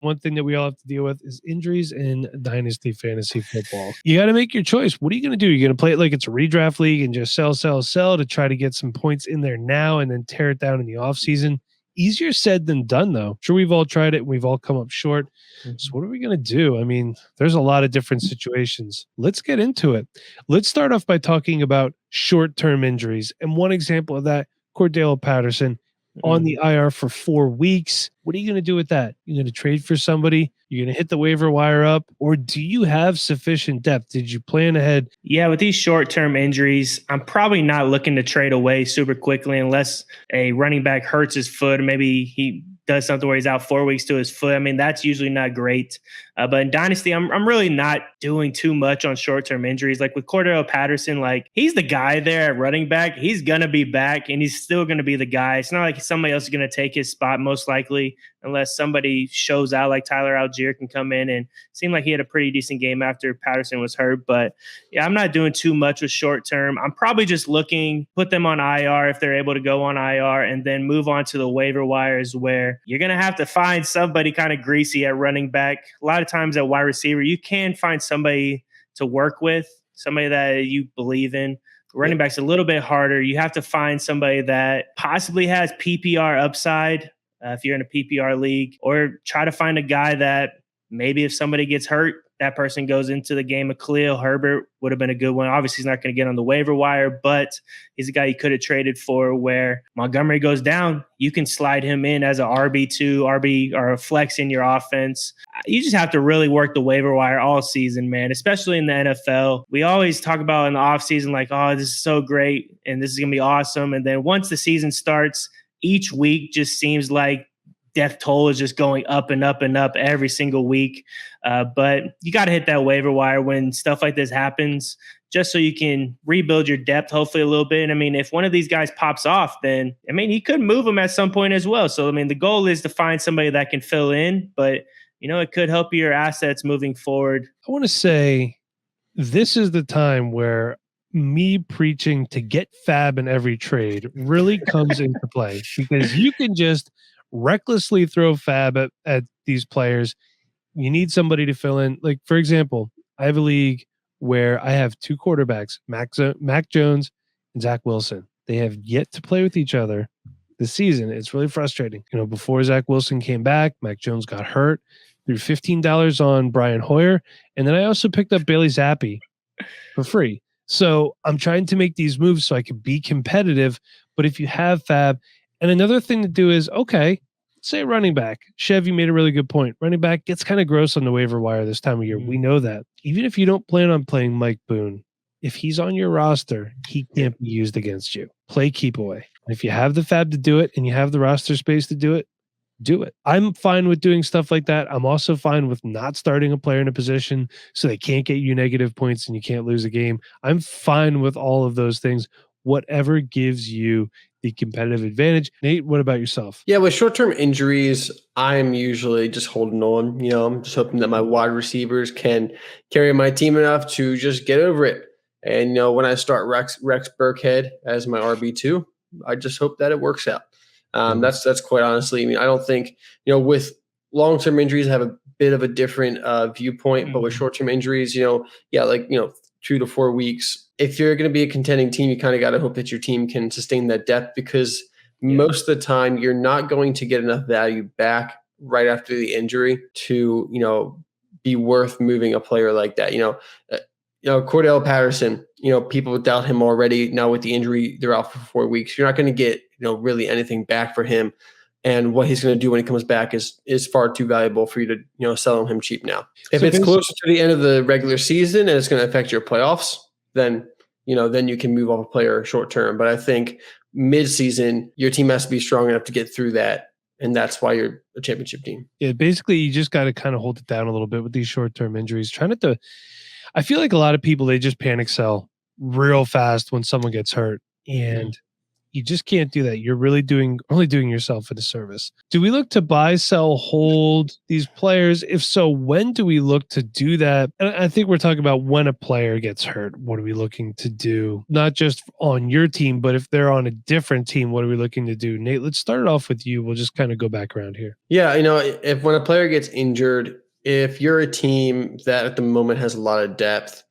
one thing that we all have to deal with is injuries in Dynasty Fantasy Football. You got to make your choice. What are you going to do? You're going to play it like it's a redraft league and just sell to try to get some points in there now and then tear it down in the offseason. Easier said than done, though. Sure, we've all tried it and we've all come up short. So what are we going to do? I mean, there's a lot of different situations. Let's get into it. Let's start off by talking about short-term injuries. And one example of that, Cordell Patterson on the IR for 4 weeks. What are you going to do with that? You're going to trade for somebody? You're going to hit the waiver wire up? Or do you have sufficient depth? Did you plan ahead? Yeah, with these short-term injuries, I'm probably not looking to trade away super quickly unless a running back hurts his foot. Maybe he does something where he's out 4 weeks to his foot. I mean, that's usually not great. But in Dynasty, I'm really not doing too much on short-term injuries. Like with Cordell Patterson, like he's the guy there at running back. He's going to be back and he's still going to be the guy. It's not like somebody else is going to take his spot most likely unless somebody shows out like Tyler Algier can come in and seem like he had a pretty decent game after Patterson was hurt. But yeah, I'm not doing too much with short-term. I'm probably just looking, put them on IR if they're able to go on IR and then move on to the waiver wires where you're going to have to find somebody kind of greasy at running back. A lot of times at wide receiver, you can find somebody to work with, somebody that you believe in. Running back's a little bit harder. You have to find somebody that possibly has PPR upside if you're in a PPR league, or try to find a guy that maybe if somebody gets hurt, that person goes into the game. Khalil Herbert would have been a good one. Obviously, he's not going to get on the waiver wire, but he's a guy you could have traded for where Montgomery goes down. You can slide him in as a RB2, RB, or a flex in your offense. You just have to really work the waiver wire all season, man, especially in the NFL. We always talk about in the offseason, like, oh, this is so great and this is going to be awesome. And then once the season starts, each week just seems like death toll is just going up and up and up every single week. But you got to hit that waiver wire when stuff like this happens, just so you can rebuild your depth, hopefully a little bit. And I mean, if one of these guys pops off, then, I mean, he could move him at some point as well. So, I mean, the goal is to find somebody that can fill in, but, you know, it could help your assets moving forward. I want to say this is the time where me preaching to get fab in every trade really comes into play, because you can just recklessly throw fab at these players. You need somebody to fill in. Like, for example, I have a league where I have two quarterbacks, Mac Jones and Zach Wilson. They have yet to play with each other this season. It's really frustrating. You know, before Zach Wilson came back, Mac Jones got hurt. Threw $15 on Brian Hoyer. And then I also picked up Bailey Zappi for free. So I'm trying to make these moves so I can be competitive. But if you have fab, and another thing to do is, okay, say running back. Chev, you made a really good point. Running back gets kind of gross on the waiver wire this time of year. We know that. Even if you don't plan on playing Mike Boone, if he's on your roster, he can't be used against you. Play keep away. And if you have the fab to do it and you have the roster space to do it, do it. I'm fine with doing stuff like that. I'm also fine with not starting a player in a position so they can't get you negative points and you can't lose a game. I'm fine with all of those things. Whatever gives you the competitive advantage. Nate, what about yourself? Yeah, with short-term injuries, I'm usually just holding on. You know, I'm just hoping that my wide receivers can carry my team enough to just get over it. And, you know, when I start Rex Burkhead as my RB2, I just hope that it works out. That's quite honestly. I mean, I don't think, you know, with long-term injuries, I have a bit of a different viewpoint, but with short-term injuries, you know, yeah, like, you know, 2 to 4 weeks. If you're going to be a contending team, you kind of got to hope that your team can sustain that depth, because most of the time you're not going to get enough value back right after the injury to, you know, be worth moving a player like that. You know, Cordell Patterson, you know, people doubt him already. Now with the injury, they're out for 4 weeks. You're not going to get, you know, really anything back for him. And what he's going to do when he comes back is far too valuable for you to, you know, sell him cheap now. If it's closer to the end of the regular season and it's going to affect your playoffs, then, you know, then you can move off a player short term. But I think mid-season, your team has to be strong enough to get through that. And that's why you're a championship team. Yeah, basically, you just got to kind of hold it down a little bit with these short-term injuries. I feel like a lot of people, they just panic sell real fast when someone gets hurt. And You just can't do that. You're really only doing yourself a disservice. Do we look to buy, sell, hold these players? If so, when do we look to do that? And I think we're talking about when a player gets hurt. What are we looking to do? Not just on your team, but if they're on a different team, what are we looking to do? Nate, let's start it off with you. We'll just kind of go back around here. Yeah, if when a player gets injured, if you're a team that at the moment has a lot of depth,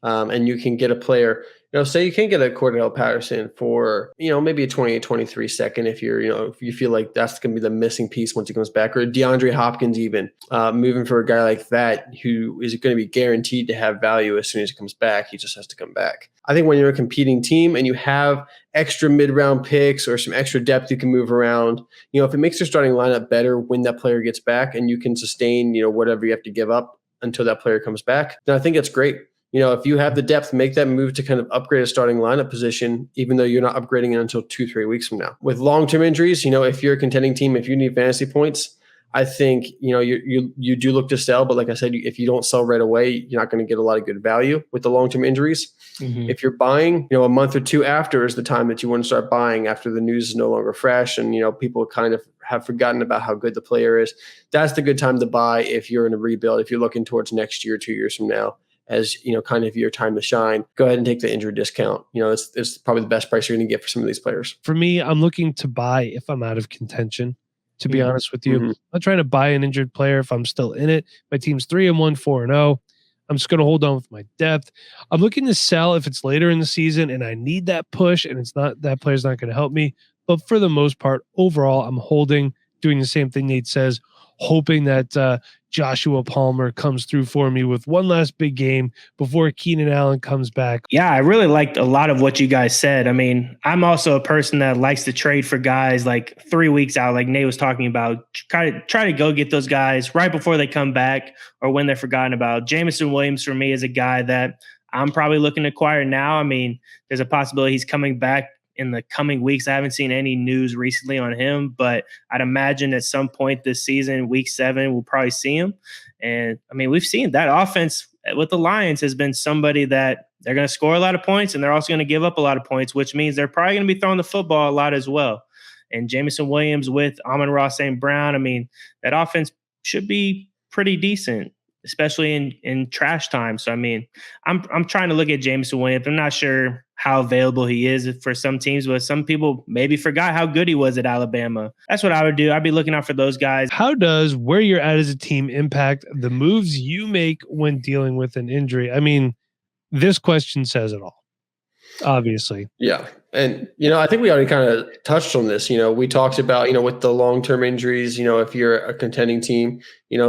and you can get a player, say you can get a Cordell Patterson for, maybe a 20, 23 second if if you feel like that's going to be the missing piece once he comes back, or DeAndre Hopkins even, moving for a guy like that who is going to be guaranteed to have value as soon as he comes back. He just has to come back. I think when you're a competing team and you have extra mid-round picks or some extra depth you can move around, if it makes your starting lineup better when that player gets back and you can sustain, whatever you have to give up until that player comes back, then I think it's great. If you have the depth, make that move to kind of upgrade a starting lineup position, even though you're not upgrading it until 2-3 weeks from now. With long-term injuries, if you're a contending team, if you need fantasy points, I think, you do look to sell. But like I said, if you don't sell right away, you're not going to get a lot of good value with the long-term injuries. Mm-hmm. If you're buying, a month or two after is the time that you want to start buying, after the news is no longer fresh and, people kind of have forgotten about how good the player is. That's the good time to buy if you're in a rebuild, if you're looking towards next year, 2 years from now, as kind of your time to shine. Go ahead and take the injury discount. It's probably the best price you're going to get for some of these players. For me, I'm looking to buy if I'm out of contention, to be honest with you. Mm-hmm. I'm not trying to buy an injured player if I'm still in it. My team's 3-1, 4-0. I'm just going to hold on with my depth. I'm looking to sell if it's later in the season and I need that push and it's not, that player's not going to help me. But for the most part, overall, I'm holding, doing the same thing Nate says, hoping that Joshua Palmer comes through for me with one last big game before Keenan Allen comes back. Yeah, I really liked a lot of what you guys said. I mean, I'm also a person that likes to trade for guys like 3 weeks out, like Nate was talking about. Try to go get those guys right before they come back or when they're forgotten about. Jameson Williams for me is a guy that I'm probably looking to acquire now. I mean, there's a possibility he's coming back in the coming weeks. I haven't seen any news recently on him, but I'd imagine at some point this season, week 7, we'll probably see him. And I mean, we've seen that offense with the Lions has been somebody that they're going to score a lot of points and they're also going to give up a lot of points, which means they're probably going to be throwing the football a lot as well. And Jameson Williams with Amon-Ra St. Brown, I mean, that offense should be pretty decent, especially in trash time. So, I mean, I'm trying to look at Jameson Williams. I'm not sure how available he is for some teams, but some people maybe forgot how good he was at Alabama. That's what I would do. I'd be looking out for those guys. How does where you're at as a team impact the moves you make when dealing with an injury? I mean, this question says it all, obviously. Yeah. And, I think we already kind of touched on this. We talked about, with the long-term injuries, if you're a contending team,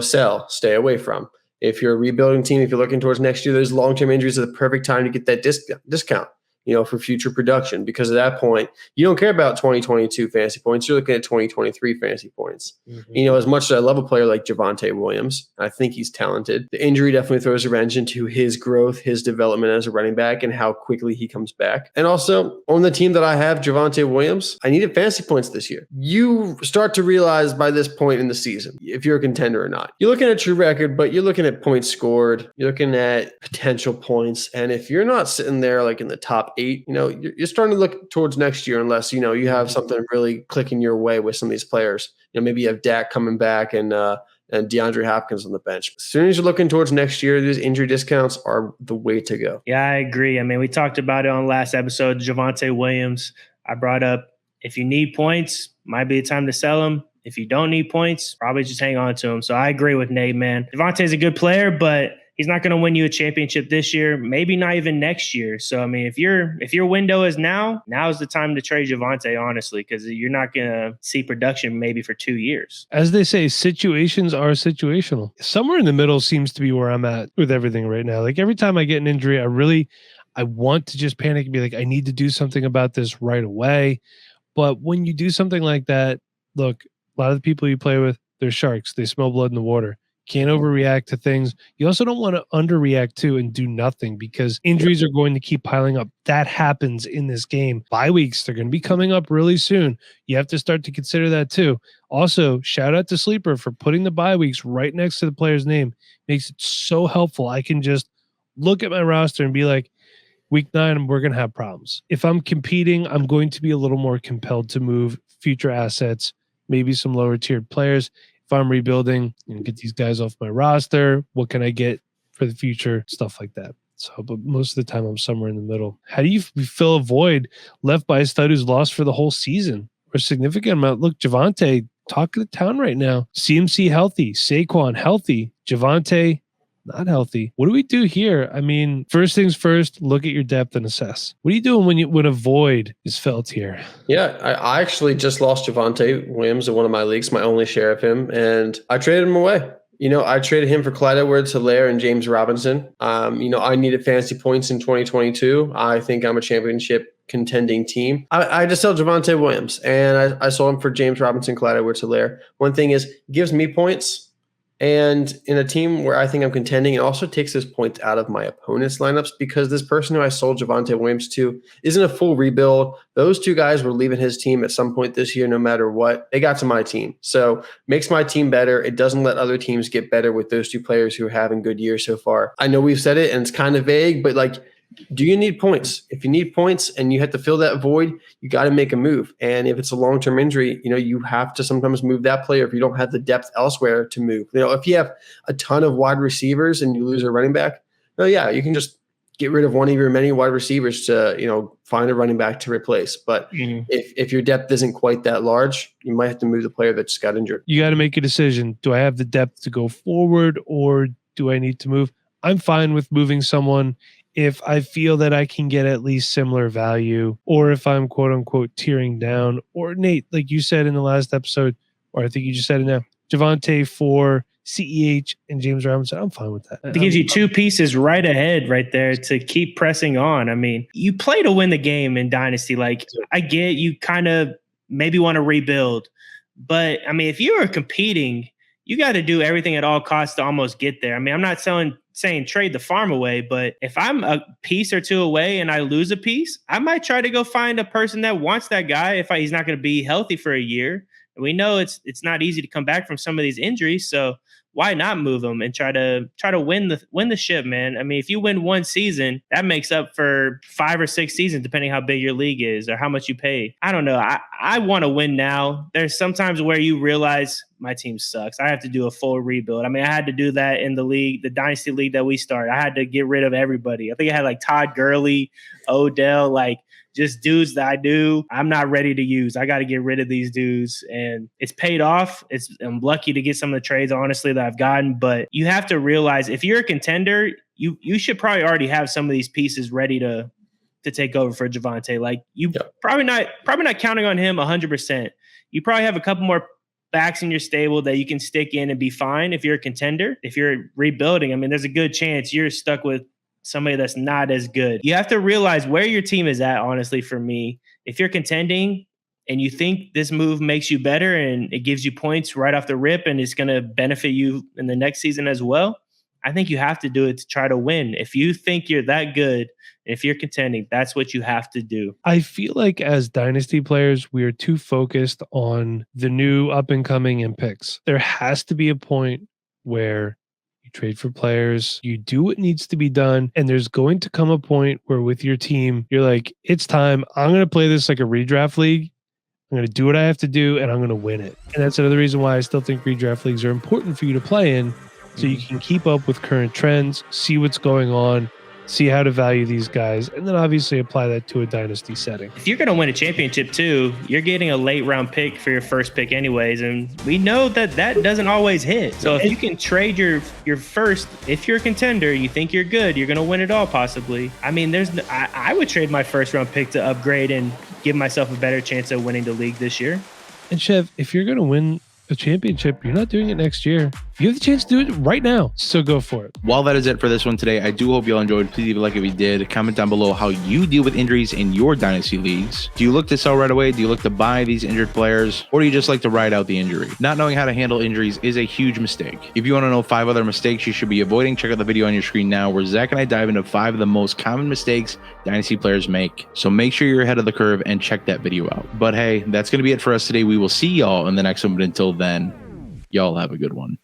sell, stay away from. If you're a rebuilding team, if you're looking towards next year, those long-term injuries are the perfect time to get that discount, for future production. Because at that point, you don't care about 2022 fantasy points. You're looking at 2023 fantasy points. Mm-hmm. As much as I love a player like Javonte Williams, I think he's talented. The injury definitely throws a wrench into his growth, his development as a running back, and how quickly he comes back. And also, on the team that I have, Javonte Williams, I needed fantasy points this year. You start to realize by this point in the season, if you're a contender or not. You're looking at your record, but you're looking at points scored. You're looking at potential points. And if you're not sitting there like in the top 8, you're starting to look towards next year unless, you have something really clicking your way with some of these players. Maybe you have Dak coming back and DeAndre Hopkins on the bench. As soon as you're looking towards next year, these injury discounts are the way to go. Yeah, I agree. I mean, we talked about it on last episode, Javonte Williams. I brought up, if you need points, might be the time to sell him. If you don't need points, probably just hang on to him. So I agree with Nate, man. Javonte's a good player, but he's not going to win you a championship this year, maybe not even next year. So, I mean, if your window is now is the time to trade Javonte, honestly, because you're not going to see production maybe for 2 years. As they say, situations are situational. Somewhere in the middle seems to be where I'm at with everything right now. Like every time I get an injury, I want to just panic and be like, I need to do something about this right away. But when you do something like that, look, a lot of the people you play with, they're sharks. They smell blood in the water. Can't overreact to things. You also don't want to underreact to and do nothing because injuries are going to keep piling up. That happens in this game. Bye weeks, they're going to be coming up really soon. You have to start to consider that too. Also, shout out to Sleeper for putting the bye weeks right next to the player's name. Makes it so helpful. I can just look at my roster and be like, week 9, we're going to have problems. If I'm competing, I'm going to be a little more compelled to move future assets, maybe some lower tiered players. If I'm rebuilding, get these guys off my roster. What can I get for the future? Stuff like that. So, but most of the time I'm somewhere in the middle. How do you fill a void left by a stud who's lost for the whole season or a significant amount? Look, Javonte, talking to town right now. CMC healthy, Saquon healthy, Javonte not healthy. What do we do here? I mean, first things first, look at your depth and assess. What are you doing when a void is felt here? Yeah, I actually just lost Javonte Williams in one of my leagues, my only share of him, and I traded him away. I traded him for Clyde Edwards-Helaire and James Robinson. I needed fantasy points in 2022. I think I'm a championship contending team. I just sold Javonte Williams, and I sold him for James Robinson, Clyde Edwards-Helaire. One thing is, it gives me points. And in a team where I think I'm contending, it also takes those points out of my opponent's lineups because this person who I sold Javonte Williams to isn't a full rebuild. Those two guys were leaving his team at some point this year, no matter what. They got to my team. So makes my team better. It doesn't let other teams get better with those two players who are having good years so far. I know we've said it and it's kind of vague, but do you need points? If you need points and you have to fill that void, you got to make a move. And if it's a long-term injury, you have to sometimes move that player if you don't have the depth elsewhere to move. If you have a ton of wide receivers and you lose a running back, you can just get rid of one of your many wide receivers to, find a running back to replace. But if your depth isn't quite that large, you might have to move the player that just got injured. You got to make a decision. Do I have the depth to go forward or do I need to move? I'm fine with moving someone if I feel that I can get at least similar value, or if I'm quote unquote tearing down, or Nate, like you said in the last episode, or I think you just said it now, Javonte for CEH and James Robinson, I'm fine with that. It gives you two pieces right ahead right there to keep pressing on. I mean, you play to win the game in Dynasty. Like, I get you kind of maybe want to rebuild, but I mean, if you are competing, you got to do everything at all costs to almost get there. I mean, I'm not saying trade the farm away, but if I'm a piece or two away and I lose a piece, I might try to go find a person that wants that guy if he's not going to be healthy for a year. And we know it's not easy to come back from some of these injuries, so why not move them and try to win the ship, man? I mean, if you win one season, that makes up for 5 or 6 seasons, depending how big your league is or how much you pay. I don't know. I want to win now. There's sometimes where you realize my team sucks. I have to do a full rebuild. I mean, I had to do that in the league, the Dynasty League that we started. I had to get rid of everybody. I think I had Todd Gurley, Odell, just dudes that I'm not ready to use. I got to get rid of these dudes, and it's paid off. I'm lucky to get some of the trades, honestly, that I've gotten, but you have to realize if you're a contender, you should probably already have some of these pieces ready to take over for Javonte. Probably not counting on him 100%. You probably have a couple more backs in your stable that you can stick in and be fine if you're a contender. If you're rebuilding, I mean, there's a good chance you're stuck with somebody that's not as good. You have to realize where your team is at, honestly, for me. If you're contending and you think this move makes you better and it gives you points right off the rip and it's going to benefit you in the next season as well, I think you have to do it to try to win. If you think you're that good, if you're contending, that's what you have to do. I feel like as Dynasty players, we are too focused on the new up and coming and picks. There has to be a point where you trade for players, you do what needs to be done, and there's going to come a point where with your team, you're like, it's time. I'm going to play this like a redraft league. I'm going to do what I have to do, and I'm going to win it. And that's another reason why I still think redraft leagues are important for you to play in, so you can keep up with current trends, see what's going on, see how to value these guys, and then obviously apply that to a Dynasty setting. If you're going to win a championship too, you're getting a late round pick for your first pick anyways, and we know that doesn't always hit. So if you can trade your first, if you're a contender, you think you're good, you're going to win it all possibly. I mean, I would trade my first round pick to upgrade and give myself a better chance of winning the league this year. And Chev, if you're going to win a championship, you're not doing it next year. You have the chance to do it right now, so go for it. Well, that is it for this one today. I do hope you all enjoyed. Please leave a like if you did. Comment down below how you deal with injuries in your Dynasty leagues. Do you look to sell right away? Do you look to buy these injured players? Or do you just like to ride out the injury? Not knowing how to handle injuries is a huge mistake. If you want to know 5 other mistakes you should be avoiding, check out the video on your screen now where Zach and I dive into 5 of the most common mistakes Dynasty players make. So make sure you're ahead of the curve and check that video out. But hey, that's going to be it for us today. We will see y'all in the next one. But until then, y'all have a good one.